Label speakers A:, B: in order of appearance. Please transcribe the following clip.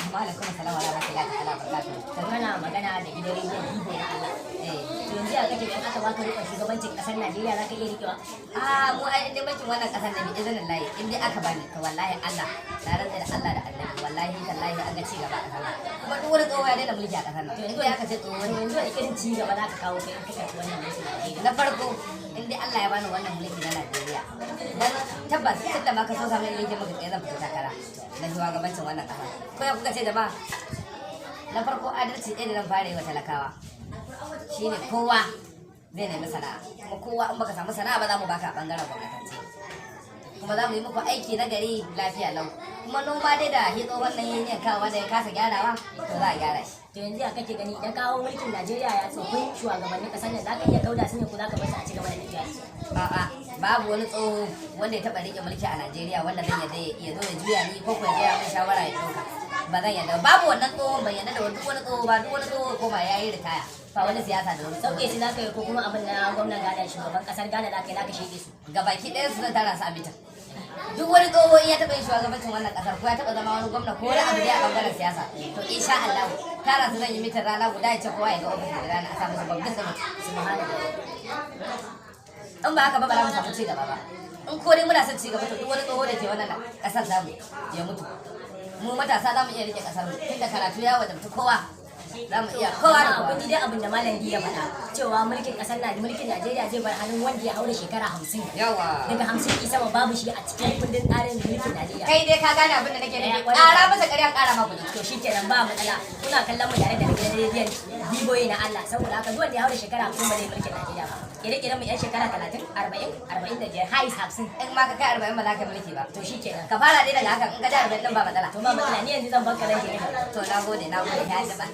A: Alaikum salam wa rahmatullahi ta'ala wa barakatuh.
B: Kan kana magana da gidan rediyon Ibo na Allah. To yanzu ya kake idan aka baka rikon shugabancin kasar Najeriya zaka iya rikewa?
A: Mu ai inda bakin wannan kasar da bi izinin layi in dai aka bani to wallahi Allah na rantsa da Allah da Annabi wallahi tallahi an ga ci gaba a kasar nan. Kuma duk wani tsoho ya daina mulki a kasar nan. To yanzu ya kace tsoho
B: Yanzu da irin ci gaba zaka kawo kai in ka karɓi wannan mulkin Najeriya.
A: na farko in dai Allah ya bani wannan mulki na Najeriya dan tabbas tunda ma ka so samun mulki maka tsaye zan fita takara na shugabancin wannan kasa ko ya kuka ce da ba na farko adalci ɗaya da zan fara yi wa talakawa shine kowa zai nemi sana'a kuma kowa in baka samu sana'a ba za mu baka a bangaren gwamnatance kuma za mu yi muku aiki na gari lafiya lau kuma noma dai da hitso wannan yin kawo da ya kasa gyarawa to za a gyara shi
B: To yanzu ya kake gani idan kawo mulkin Najeriya ya tsofin shugabannin kasar nan zaka iya kauda su ne ko zaka bar su a ci gaba da tafiya da su?
A: a'a babu wani tsoho wanda ya taba rike mulki a Najeriya wanda zan yadda ya zo ya juya ni ko ya gaya min shawara ya ɗauka ba zan yadda babu wannan tsohon ban yadda da duk wani tsoho ba duk wani tsoho ko ba yayi ritaya ba wani siyasa da wani
B: Sauke su zaka yi ko kuma abin na gwamnan Ghana shugaban kasar Ghana zaka yi zaka shege su.
A: gabaki ɗaya su zan tara su a mitin duk wani tsoho in ya taɓa yin shugabancin wannan ƙasar ko ya taɓa zama wani gwamna ko wani abu dai a ɓangaren siyasa to insha Allah tara su zan yi mitin rana guda ya ce kowa ya ga ofis da rana a samu su babban da
B: Subhanallah.
A: in ba haka ba ba za mu samu ci gaba ba in ko dai muna son ci gaba to duk wani tsoho da ke wannan ƙasar zamu ya mutu mu matasa za mu iya rike ƙasar mu tunda karatu ya wadanta kowa za mu iya kowa da kowa
B: Kun ji dai abin da Malam Di ya faɗa cewa mulkin kasar mulkin Najeriya zai bar hannun wanda ya haura shekara 50.
A: yawa
B: Daga 50 isa babu shi a cikin kundin tsarin mulkin Najeriya.
A: kai dai ka gane abin da nake nufi
B: kwarai.
A: ƙara masa ƙarya ƙara ma kuɗi
B: To shi kenan ba matsala kuna kallon mu tare da gidan rediyon Biboyi na Allah saboda haka duk wanda ya haura shekara 50 ba zai mulkin Najeriya ba. Kire-kire mu yan shekara 30, 40, 45 hais 50.
A: in ma ka kai 40 ba za ka mulki ba
B: To shi kenan.
A: ka fara dai daga hakan in ka ji 40 din ba matsala
B: To ba matsala ni yanzu zan baka rage ne.
A: to na gode ya ji ba